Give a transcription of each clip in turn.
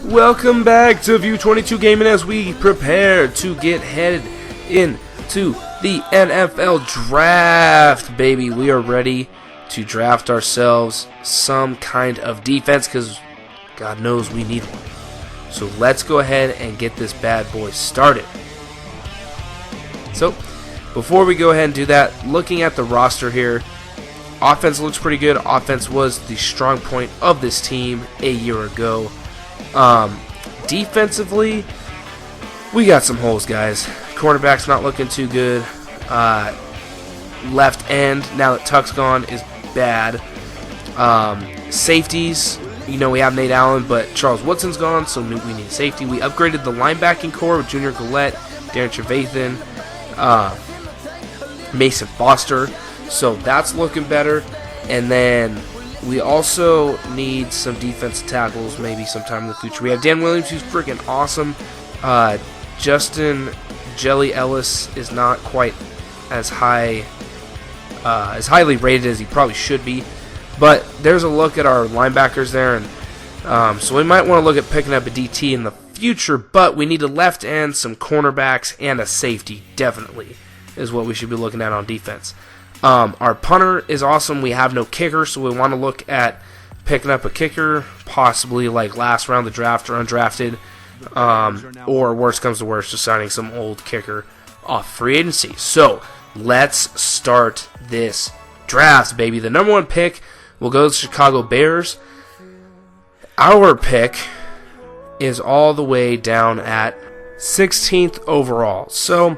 Welcome back to Pt.2 Gaming as we prepare to get headed into the NFL Draft, baby. We are ready to draft ourselves some kind of defense because God knows we need one. So let's go ahead and get this bad boy started. So before we go ahead and do that, looking at the roster here, offense looks pretty good. Offense was the strong point of this team a year ago. Defensively, we got some holes, guys. Cornerback's not looking too good. Left end, now that Tuck's gone, is bad. Safeties, you know, we have Nate Allen, but Charles Woodson's gone, so we need safety. We upgraded the linebacking core with Junior Gillette, Darren Trevathan, Mason Foster, so that's looking better. And then we also need some defensive tackles maybe sometime in the future. We have Dan Williams, who's freaking awesome. Justin Jelly Ellis is not quite as highly rated as he probably should be. But there's a look at our linebackers there, and so we might want to look at picking up a DT in the future. But we need a left end, some cornerbacks, and a safety. Definitely is what we should be looking at on defense. Our punter is awesome. We have no kicker, so we want to look at picking up a kicker, possibly like last round of the draft or undrafted, or worst comes to worst, just signing some old kicker off free agency. So let's start this draft, baby. The number one pick will go to the Chicago Bears. Our pick is all the way down at 16th overall. So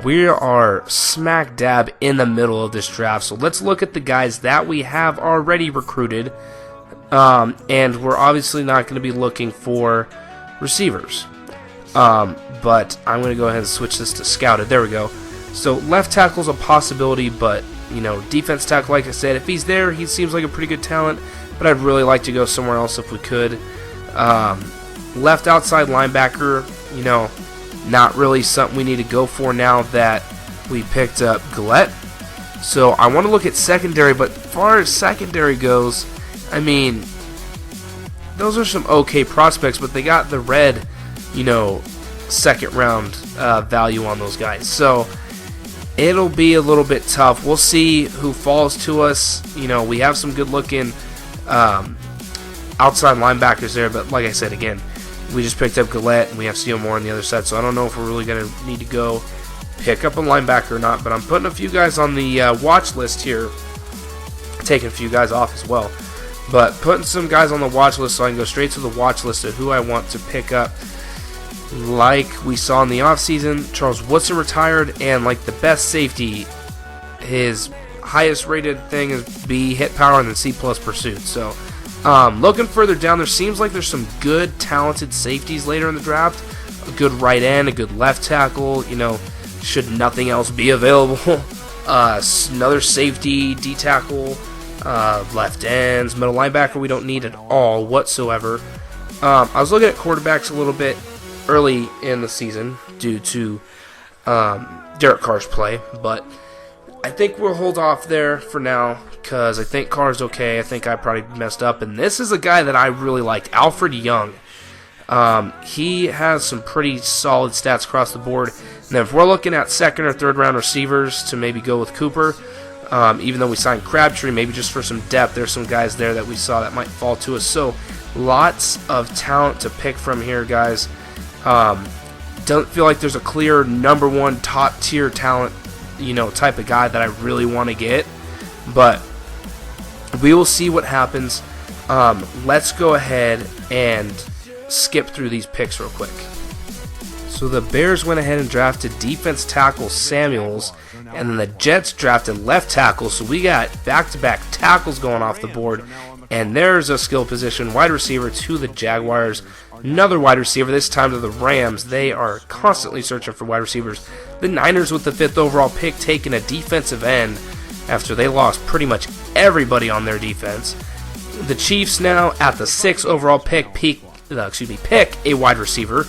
we are smack dab in the middle of this draft. So let's look at the guys that we have already recruited. And we're obviously not going to be looking for receivers. But I'm going to go ahead and switch this to scouted. There we go. So left tackle's a possibility, but you know, defense tackle, like I said, if he's there, he seems like a pretty good talent. But I'd really like to go somewhere else if we could. Left outside linebacker, you know, not really something we need to go for now that we picked up Gillette. So I want to look at secondary, but as far as secondary goes, I mean, those are some okay prospects, but they got the red, you know, second round value on those guys. So it'll be a little bit tough. We'll see who falls to us. You know, we have some good looking outside linebackers there, but like I said, again, we just picked up Gillette and we have Moore on the other side, so I don't know if we're really going to need to go pick up a linebacker or not, but I'm putting a few guys on the watch list here, taking a few guys off as well, but putting some guys on the watch list so I can go straight to the watch list of who I want to pick up. Like we saw in the offseason, Charles Woodson retired, and like the best safety, his highest rated thing is B, hit power, and then C+ pursuit. So looking further down, there seems like there's some good talented safeties later in the draft. A good right end, a good left tackle, you know, should nothing else be available. Another safety, D tackle, left ends, middle linebacker we don't need at all whatsoever. I was looking at quarterbacks a little bit early in the season due to Derek Carr's play, but I think we'll hold off there for now because I think Carr's okay. I think I probably messed up, and this is a guy that I really like, Alfred Young. He has some pretty solid stats across the board, and then if we're looking at second or third round receivers to maybe go with Cooper, even though we signed Crabtree, maybe just for some depth, there's some guys there that we saw that might fall to us. So lots of talent to pick from here, guys. Don't feel like there's a clear number one top tier talent, you know, type of guy that I really want to get, but we will see what happens. Let's go ahead and skip through these picks real quick. So the Bears went ahead and drafted defense tackle Samuels, and then the Jets drafted left tackle, so we got back-to-back tackles going off the board, and there's a skill position wide receiver to the Jaguars. Another wide receiver, this time to the Rams. They are constantly searching for wide receivers. The Niners with the 5th overall pick taking a defensive end after they lost pretty much everybody on their defense. The Chiefs now at the 6th overall pick pick a wide receiver,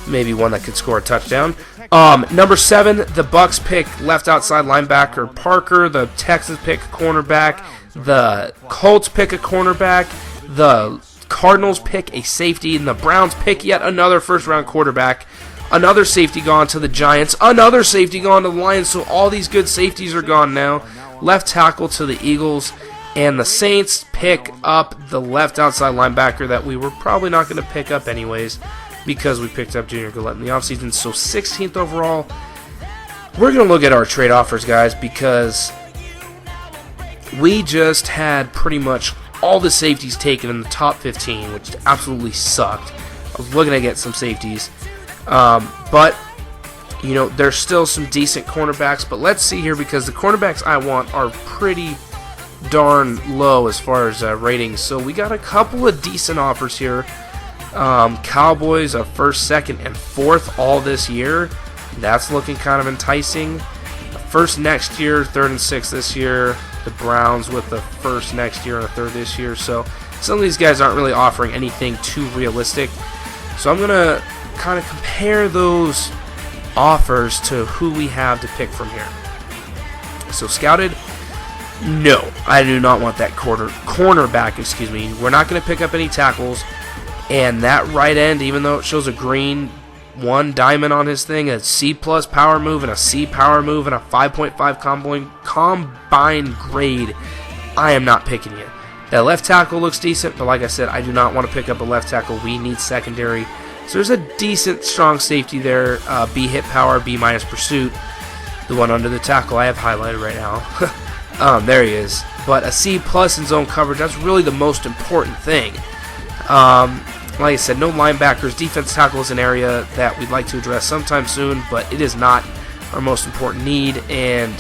maybe one that could score a touchdown. Number 7, the Bucs pick left outside linebacker Parker. The Texans pick a cornerback. The Colts pick a cornerback. The Cardinals pick a safety, and the Browns pick yet another first-round quarterback. Another safety gone to the Giants. Another safety gone to the Lions. So all these good safeties are gone now. Left tackle to the Eagles. And the Saints pick up the left outside linebacker that we were probably not going to pick up anyways because we picked up Junior Galette in the offseason. So 16th overall. We're going to look at our trade offers, guys, because we just had pretty much all the safeties taken in the top 15, which absolutely sucked. I was looking to get some safeties. But, you know, there's still some decent cornerbacks. But let's see here, because the cornerbacks I want are pretty darn low as far as ratings. So we got a couple of decent offers here. Cowboys a first, second, and fourth all this year. That's looking kind of enticing. First next year, third and sixth this year. The Browns with the first next year and a third this year. So some of these guys aren't really offering anything too realistic. So I'm going to kind of compare those offers to who we have to pick from here. So scouted, no, I do not want that cornerback, excuse me. We're not going to pick up any tackles, and that right end, even though it shows a green 1 diamond on his thing, a C+ power move and a C power move and a 5.5 combined grade, I am not picking it. That left tackle looks decent, but like I said, I do not want to pick up a left tackle. We need secondary. So there's a decent, strong safety there. B hit power, B- pursuit. The one under the tackle I have highlighted right now. There he is. But a C+ in zone coverage, that's really the most important thing. Like I said, no linebackers. Defense tackle is an area that we'd like to address sometime soon, but it is not our most important need, and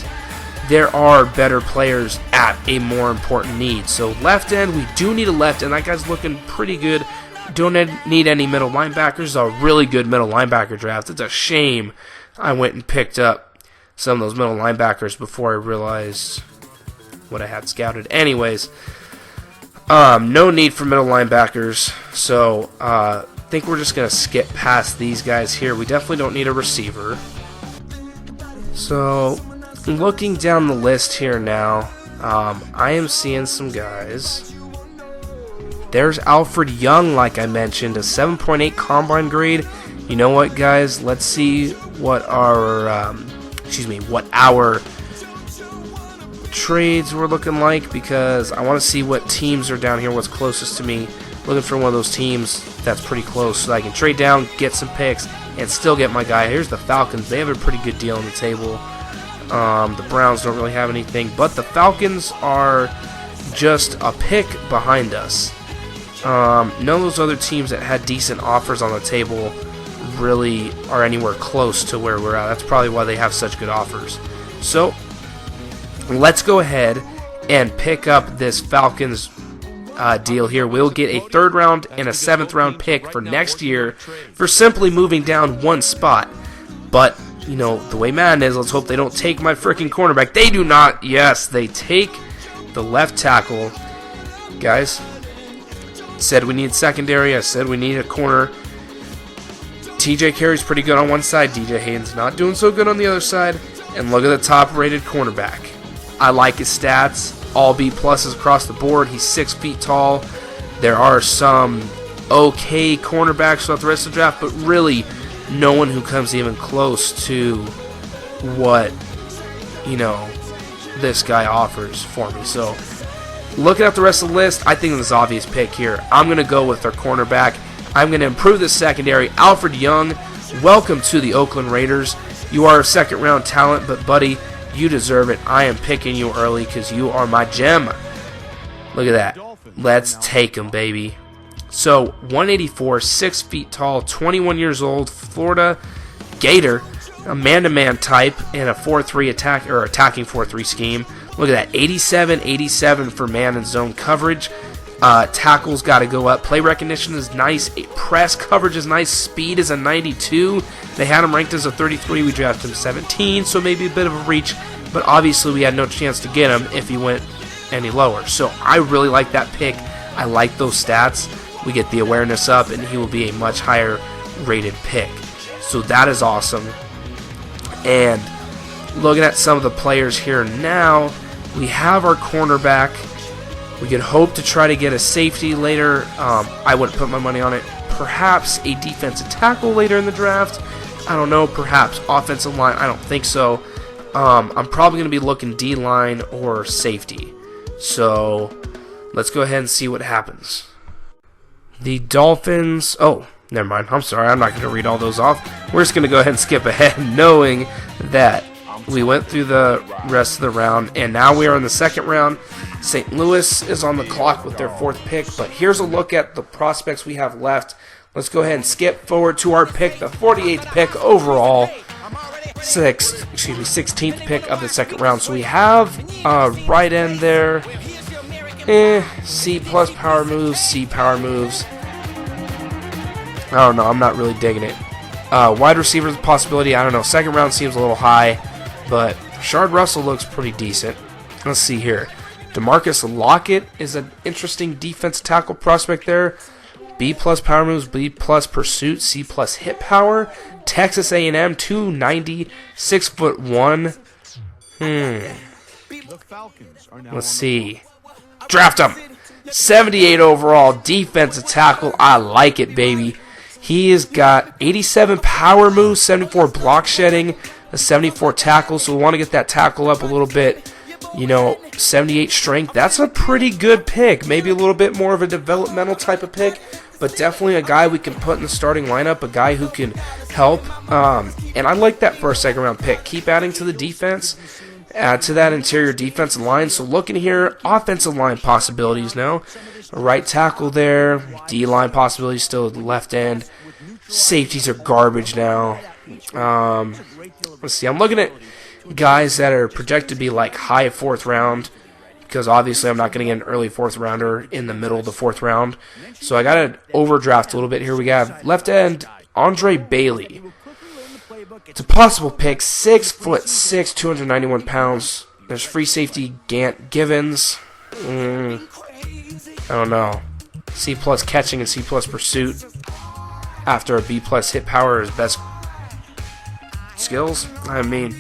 there are better players at a more important need. So left end, we do need a left end. That guy's looking pretty good. Don't need any middle linebackers. A really good middle linebacker draft. It's a shame I went and picked up some of those middle linebackers before I realized what I had scouted. Anyways, no need for middle linebackers. So I think we're just going to skip past these guys here. We definitely don't need a receiver. So looking down the list here now, I am seeing some guys. There's Alfred Young, like I mentioned, a 7.8 combine grade. You know what, guys? Let's see what our trades were looking like, because I want to see what teams are down here, what's closest to me. Looking for one of those teams that's pretty close so I can trade down, get some picks, and still get my guy. Here's the Falcons. They have a pretty good deal on the table. The Browns don't really have anything, but the Falcons are just a pick behind us. None of those other teams that had decent offers on the table really are anywhere close to where we're at. That's probably why they have such good offers. So let's go ahead and pick up this Falcons deal here. We'll get a 3rd round and a 7th round pick for next year for simply moving down 1 spot. But, you know, the way Madden is, let's hope they don't take my freaking cornerback. They do not. Yes, they take the left tackle. Guys, said we need secondary. I said we need a corner. TJ Carey's pretty good on one side. DJ Hayden's not doing so good on the other side. And look at the top-rated cornerback. I like his stats. All B pluses across the board. He's 6 feet tall. There are some okay cornerbacks throughout the rest of the draft, but really no one who comes even close to what, you know, this guy offers for me. So looking at the rest of the list, I think this is an obvious pick here. I'm going to go with their cornerback. I'm going to improve this secondary. Alfred Young, welcome to the Oakland Raiders. You are a 2nd round talent, but buddy, you deserve it. I am picking you early because you are my gem. Look at that. Let's take him, baby. So 184, 6 feet tall, 21 years old, Florida Gator, a man-to-man type, and a 4-3 attack or attacking 4-3 scheme. Look at that, 87 for man and zone coverage. Tackles got to go up. Play recognition is nice. Press coverage is nice. Speed is a 92. They had him ranked as a 33. We drafted him 17, so maybe a bit of a reach. But obviously we had no chance to get him if he went any lower. So I really like that pick. I like those stats. We get the awareness up, and he will be a much higher rated pick. So that is awesome. And looking at some of the players here now, we have our cornerback. We could hope to try to get a safety later. I wouldn't put my money on it. Perhaps a defensive tackle later in the draft. I don't know. Perhaps offensive line. I don't think so. I'm probably going to be looking D-line or safety. So let's go ahead and see what happens. The Dolphins. Oh, never mind. I'm sorry. I'm not going to read all those off. We're just going to go ahead and skip ahead, knowing that we went through the rest of the round, and now we are in the second round. St. Louis is on the clock with their 4th pick, but here's a look at the prospects we have left. Let's go ahead and skip forward to our pick, the 48th pick overall, 16th pick of the second round. So we have right end there. C plus power moves, C power moves. I don't know. I'm not really digging it. Wide receiver's a possibility. I don't know. Second round seems a little high, but Shard Russell looks pretty decent. Let's see here. DeMarcus Lockett is an interesting defense tackle prospect there. B plus power moves, B plus pursuit, C plus hit power. Texas A&M 290, 6'1". Let's see. Draft him. 78 overall defensive tackle. I like it, baby. He has got 87 power moves, 74 block shedding, a 74 tackle. So we want to get that tackle up a little bit. 78 strength. That's a pretty good pick. Maybe a little bit more of a developmental type of pick, but definitely a guy we can put in the starting lineup, a guy who can help. And I like that for a second round pick. Keep adding to the defense, add to that interior defensive line. So looking here, offensive line possibilities now. A right tackle there, D-line possibilities still at the left end. Safeties are garbage now. Let's see, I'm looking at guys that are projected to be like high 4th round, because obviously I'm not going to get an early 4th rounder in the middle of the 4th round. So I got to overdraft a little bit here. We got left end Andre Bailey. It's a possible pick, 6'6", 291 pounds. There's free safety Gant Givens. I don't know. C plus catching and C plus pursuit. After a B plus hit power is best skills. I mean,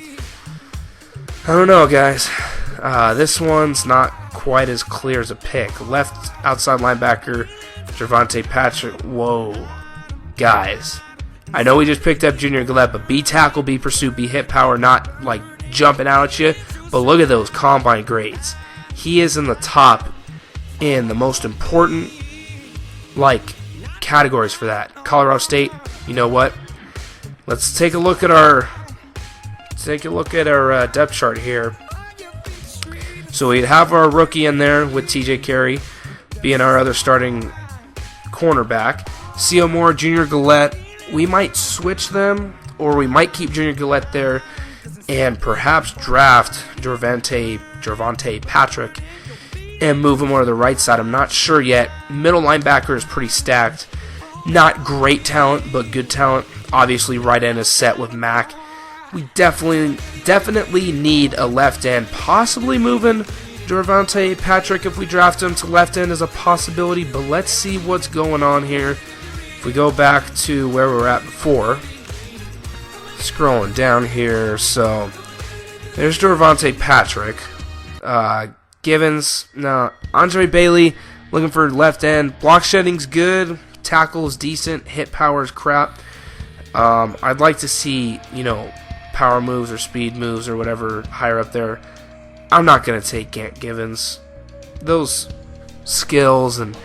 I don't know, guys. This one's not quite as clear as a pick. Left outside linebacker, Gervonta Patrick. Whoa. Guys. I know we just picked up Junior Galette, but B tackle, B pursuit, B hit power, not like jumping out at you. But look at those combine grades. He is in the top in the most important categories for that. Colorado State, you know what? Let's take a look at our depth chart here. So we'd have our rookie in there with TJ Carey being our other starting cornerback. C.O. Moore, Junior Galette. We might switch them, or we might keep Junior Galette there and perhaps draft Gervonta Patrick and move him over to the right side. I'm not sure yet. Middle linebacker is pretty stacked. Not great talent, but good talent. Obviously, right end is set with Mac. We definitely need a left end. Possibly moving Gervonta Patrick if we draft him to left end is a possibility, but let's see what's going on here. If we go back to where we were at before, scrolling down here, so there's Gervonta Patrick. Givens, no, Andre Bailey, looking for left end. Block shedding's good, tackle is decent, hit power is crap. I'd like to see, power moves or speed moves or whatever higher up there. I'm not going to take Gant Givens. Those skills, and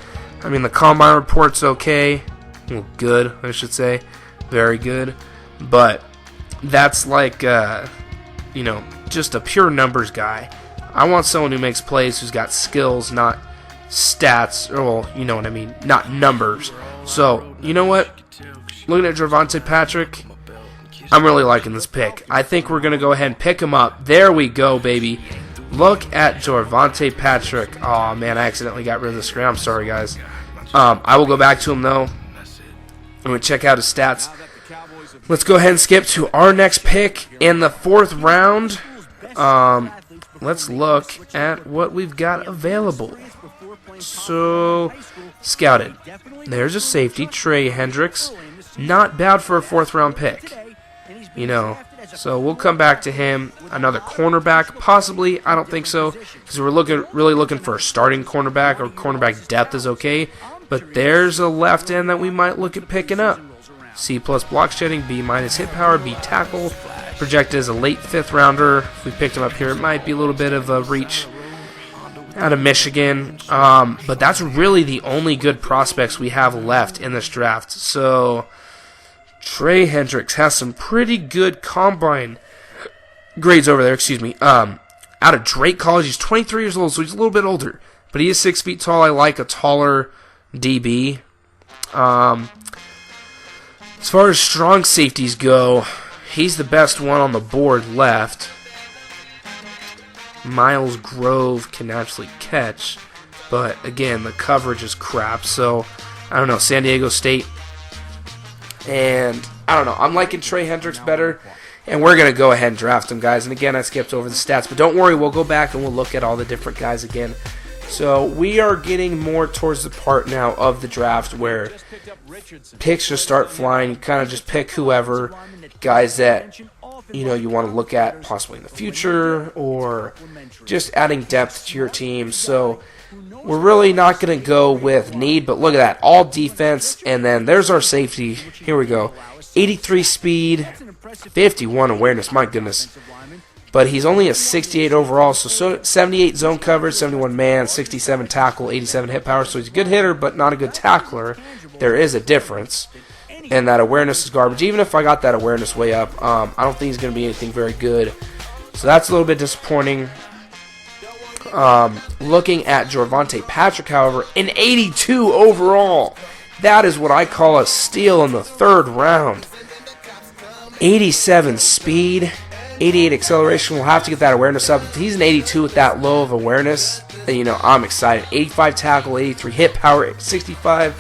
the combine report's okay. Well, good, I should say. Very good. But that's just a pure numbers guy. I want someone who makes plays, who's got skills, not stats, or, you know what I mean, not numbers. So, you know what? Looking at Gervonta Patrick, I'm really liking this pick. I think we're going to go ahead and pick him up. There we go, baby. Look at Gervonta Patrick. Oh, man, I accidentally got rid of the screen. I'm sorry, guys. I will go back to him, though. I'm going to check out his stats. Let's go ahead and skip to our next pick in the 4th round. Let's look at what we've got available. So, scouted. There's a safety, Trey Hendricks. Not bad for a 4th round pick. So we'll come back to him. Another cornerback, possibly. I don't think so, because we're really looking for a starting cornerback, or cornerback depth is okay. But there's a left end that we might look at picking up. C+ block shedding, B- hit power, B tackle. Projected as a late 5th rounder. If we picked him up here, it might be a little bit of a reach. Out of Michigan, but that's really the only good prospects we have left in this draft. So Trey Hendricks has some pretty good combine grades over there. Excuse me. Out of Drake College, he's 23 years old, so he's a little bit older, but he is 6 feet tall. I like a taller DB. As far as strong safeties go, he's the best one on the board left. Miles Grove can actually catch, but again, the coverage is crap. So I don't know, San Diego State, and I don't know, I'm liking Trey Hendricks better, and we're going to go ahead and draft him, guys. And again, I skipped over the stats, but don't worry, we'll go back and we'll look at all the different guys again. So we are getting more towards the part now of the draft where picks just start flying. You kind of just pick whoever, guys that you want to look at possibly in the future, or just adding depth to your team. So we're really not going to go with need, but look at that, all defense, and then there's our safety. Here we go, 83 speed, 51 awareness, my goodness. But he's only a 68 overall, so 78 zone coverage, 71 man, 67 tackle, 87 hit power. So he's a good hitter, but not a good tackler. There is a difference. And that awareness is garbage. Even if I got that awareness way up, I don't think he's going to be anything very good. So that's a little bit disappointing. Looking at Jorvonte Patrick, however, an 82 overall. That is what I call a steal in the 3rd round. 87 speed, 88 acceleration. We'll have to get that awareness up. If he's an 82 with that low of awareness, then I'm excited. 85 tackle, 83 hit power, 65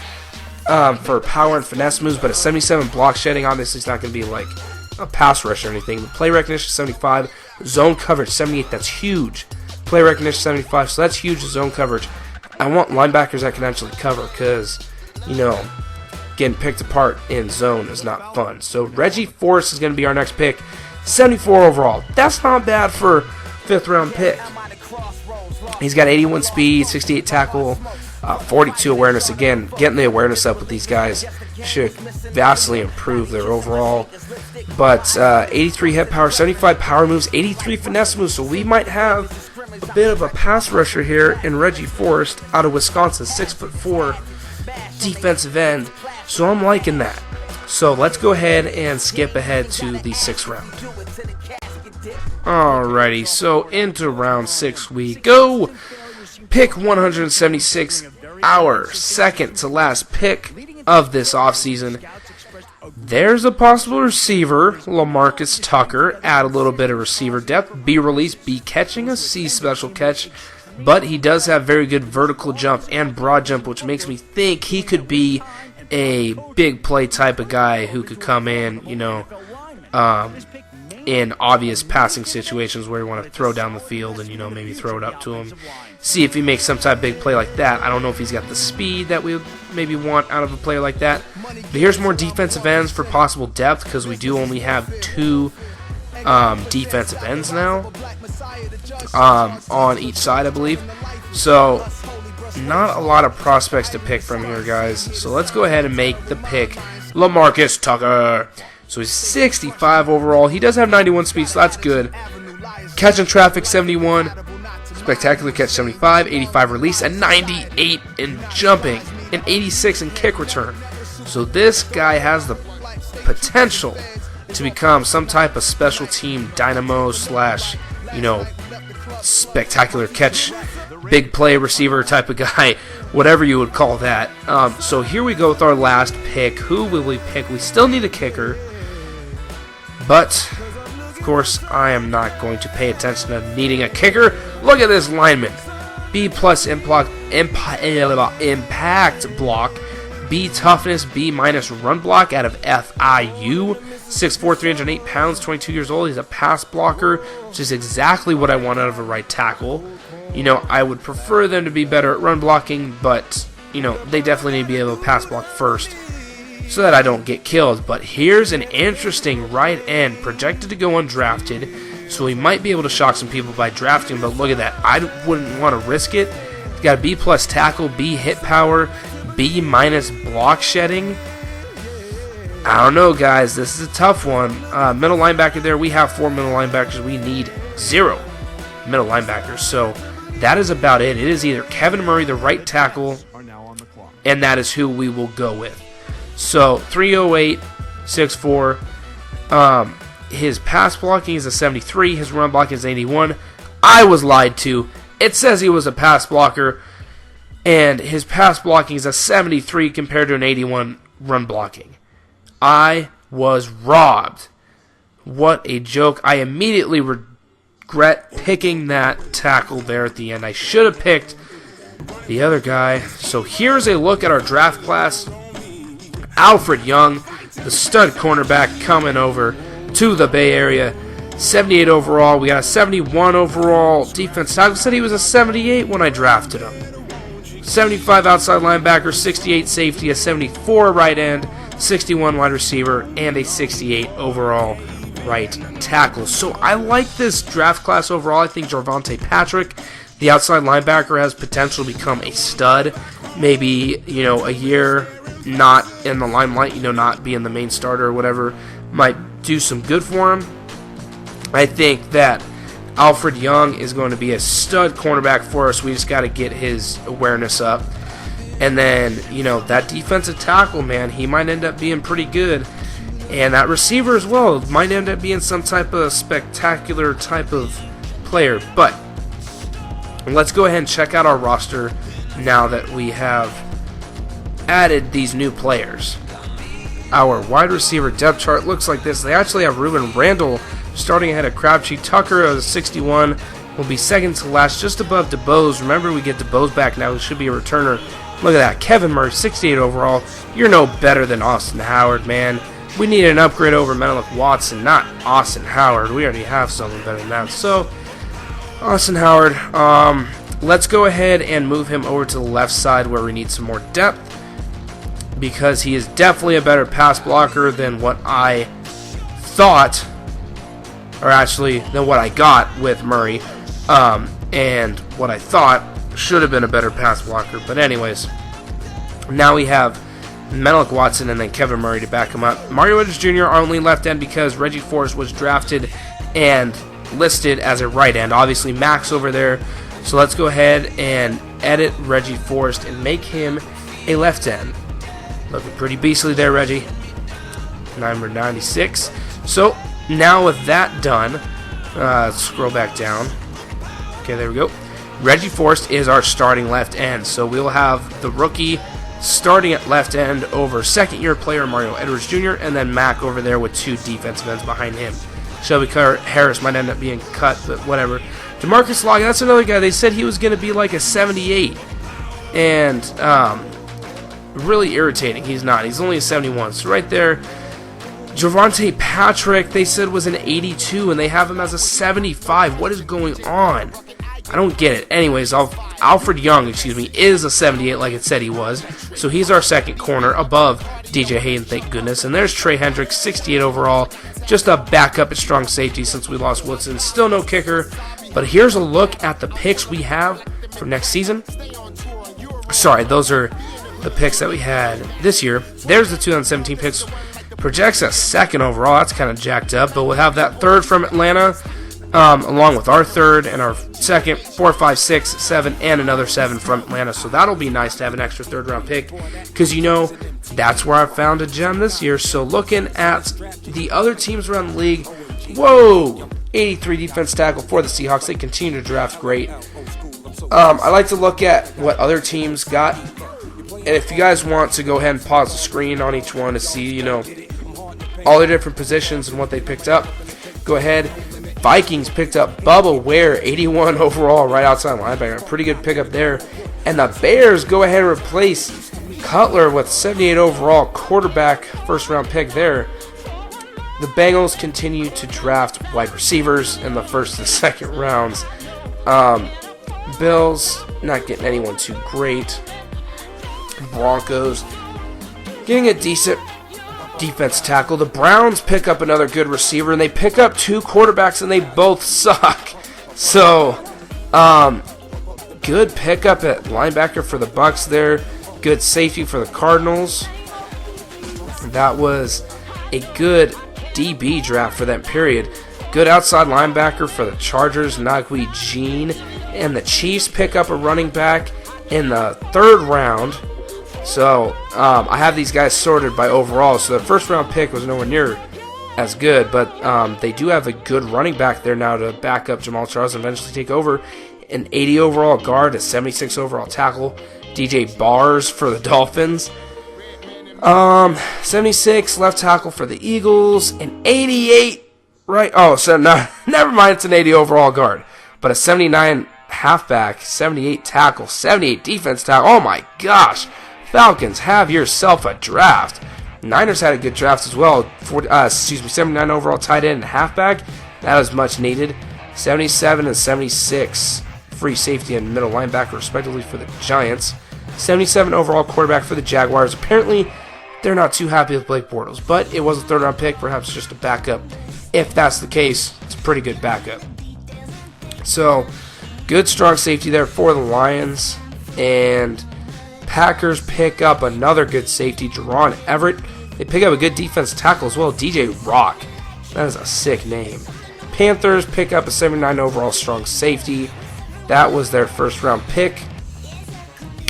for power and finesse moves, but a 77 block shedding. Obviously, it's not going to be like a pass rush or anything. Play recognition 75, zone coverage 78. That's huge. Play recognition 75, so that's huge. Zone coverage. I want linebackers that can actually cover, because getting picked apart in zone is not fun. So Reggie Forrest is going to be our next pick. 74 overall. That's not bad for 5th round pick. He's got 81 speed, 68 tackle, 42 awareness. Again, getting the awareness up with these guys should vastly improve their overall. But 83 hit power, 75 power moves, 83 finesse moves. So we might have a bit of a pass rusher here in Reggie Forrest out of Wisconsin, 6'4", defensive end. So I'm liking that. So let's go ahead and skip ahead to the 6th round. Alrighty, so into round 6 we go. Pick 176, our second to last pick of this offseason. There's a possible receiver, LaMarcus Tucker. Add a little bit of receiver depth. B release, B catching, a C special catch. But he does have very good vertical jump and broad jump, which makes me think he could be a big play type of guy who could come in, in obvious passing situations where you want to throw down the field and, maybe throw it up to him. See if he makes some type of big play like that. I don't know if he's got the speed that we would maybe want out of a player like that. But here's more defensive ends for possible depth, because we do only have 2 defensive ends now on each side, I believe. So not a lot of prospects to pick from here, guys. So let's go ahead and make the pick. LaMarcus Tucker. So he's 65 overall. He does have 91 speed, so that's good. Catching traffic, 71. Spectacular catch, 75. 85 release, and 98 in jumping. And 86 in kick return. So this guy has the potential to become some type of special team dynamo / spectacular catch, big play receiver type of guy, whatever you would call that. So here we go with our last pick. Who will we pick? We still need a kicker, but of course I am not going to pay attention to needing a kicker. Look at this lineman. B+ impact block, B toughness, B- run block out of FIU. 6'4", 308 pounds, 22 years old. He's a pass blocker, which is exactly what I want out of a right tackle. I would prefer them to be better at run blocking, but, they definitely need to be able to pass block first. so that I don't get killed. But here's an interesting right end projected to go undrafted, so we might be able to shock some people by drafting. But look at that, I wouldn't want to risk it. He's got a B+ tackle, B hit power, B- block shedding. I don't know, guys. This is a tough one. Middle linebacker there. We have 4 middle linebackers. We need 0 middle linebackers. So that is about it. It is either Kevin Murray, the right tackle, and that is who we will go with. So 308, 6'4". His pass blocking is a 73. His run blocking is 81. I was lied to. It says he was a pass blocker, and his pass blocking is a 73 compared to an 81 run blocking. I was robbed. What a joke. I immediately regret picking that tackle there at the end. I should have picked the other guy. So here's a look at our draft class. Alfred Young, the stud cornerback, coming over to the Bay Area. 78 overall. We got a 71 overall defense tackle. Said he was a 78 when I drafted him. 75 outside linebacker, 68 safety, a 74 right end, 61 wide receiver, and a 68 overall right tackle. So I like this draft class overall. I think Gervonta Patrick, the outside linebacker, has potential to become a stud. Maybe, a year not in the limelight, not being the main starter or whatever, might do some good for him. I think that Alfred Young is going to be a stud cornerback for us. We just got to get his awareness up. And then, that defensive tackle, man, he might end up being pretty good. And that receiver as well might end up being some type of spectacular type of player. But let's go ahead and check out our roster now that we have added these new players. Our wide receiver depth chart looks like this. They actually have Ruben Randall starting ahead of Crabtree. Tucker at 61 will be second to last, just above DeBose. Remember, we get DeBose back now. He should be a returner. Look at that. Kevin Murray, 68 overall. You're no better than Austin Howard, man. We need an upgrade over Menelik Watson, not Austin Howard. We already have someone better than that. So, Austin Howard, let's go ahead and move him over to the left side where we need some more depth, because he is definitely a better pass blocker than what I thought, or actually than what I got with Murray, and what I thought should have been a better pass blocker. But anyways, now we have Menelik Watson and then Kevin Murray to back him up. Mario Edwards Jr. our only left end because Reggie Forrest was drafted and listed as a right end. Obviously Max over there. So let's go ahead and edit Reggie Forrest and make him a left end. Looking pretty beastly there, Reggie. Number 96. So now with that done, let's scroll back down. Okay, there we go. Reggie Forrest is our starting left end. So we'll have the rookie starting at left end over second-year player Mario Edwards Jr. and then Mac over there with 2 defensive ends behind him. Shelby Harris might end up being cut, but whatever. DeMarcus Logan, that's another guy. They said he was going to be like a 78. And really irritating. He's not. He's only a 71. So right there, Gervonta Patrick, they said was an 82, and they have him as a 75. What is going on? I don't get it. Anyways, Alfred Young, is a 78 like it said he was. So he's our second corner above DJ Hayden, thank goodness. And there's Trey Hendricks, 68 overall. Just a backup at strong safety since we lost Woodson. Still no kicker. But here's a look at the picks we have for next season. Sorry, those are the picks that we had this year. There's the 2017 picks. Projects a second overall. That's kind of jacked up. But we'll have that third from Atlanta, along with our third and our second, 4, 5, 6, 7, and another 7 from Atlanta. So that'll be nice to have an extra third-round pick because, that's where I found a gem this year. So looking at the other teams around the league, whoa, 83 defense tackle for the Seahawks. They continue to draft great. I like to look at what other teams got. And if you guys want to go ahead and pause the screen on each one to see, all their different positions and what they picked up, go ahead. Vikings picked up Bubba Ware, 81 overall, right outside linebacker. Pretty good pickup there. And the Bears go ahead and replace Cutler with 78 overall, quarterback, first-round pick there. The Bengals continue to draft wide receivers in the first and second rounds. Bills, not getting anyone too great. Broncos, getting a decent defense tackle. The Browns pick up another good receiver, and they pick up 2 quarterbacks, and they both suck. So, good pickup at linebacker for the Bucs there. Good safety for the Cardinals. That was a good DB draft for that period. Good outside linebacker for the Chargers, Nagui Jean. And the Chiefs pick up a running back in the 3rd round. So, I have these guys sorted by overall. So the 1st round pick was nowhere near as good. But they do have a good running back there now to back up Jamal Charles and eventually take over. An 80 overall guard, a 76 overall tackle. DJ Bars for the Dolphins. 76 left tackle for the Eagles. An 88 right. Oh, so no, never mind. It's an 80 overall guard. But a 79 halfback, 78 tackle, 78 defense tackle. Oh my gosh. Falcons, have yourself a draft. Niners had a good draft as well. 79 overall tight end and halfback. That was much needed. 77 and 76 free safety and middle linebacker respectively for the Giants. 77 overall quarterback for the Jaguars. Apparently, they're not too happy with Blake Bortles, but it was a 3rd round pick, perhaps just a backup. If that's the case, it's a pretty good backup. So, good strong safety there for the Lions. And Packers pick up another good safety, Jerron Everett. They pick up a good defense tackle as well, DJ Rock. That is a sick name. Panthers pick up a 79 overall strong safety. That was their 1st round pick.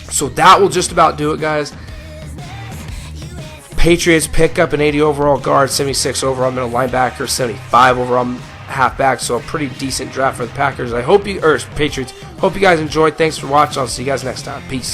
So that will just about do it, guys. Patriots pick up an 80 overall guard, 76 overall middle linebacker, 75 overall halfback. So a pretty decent draft for the Packers. Patriots. Hope you guys enjoyed. Thanks for watching. I'll see you guys next time. Peace.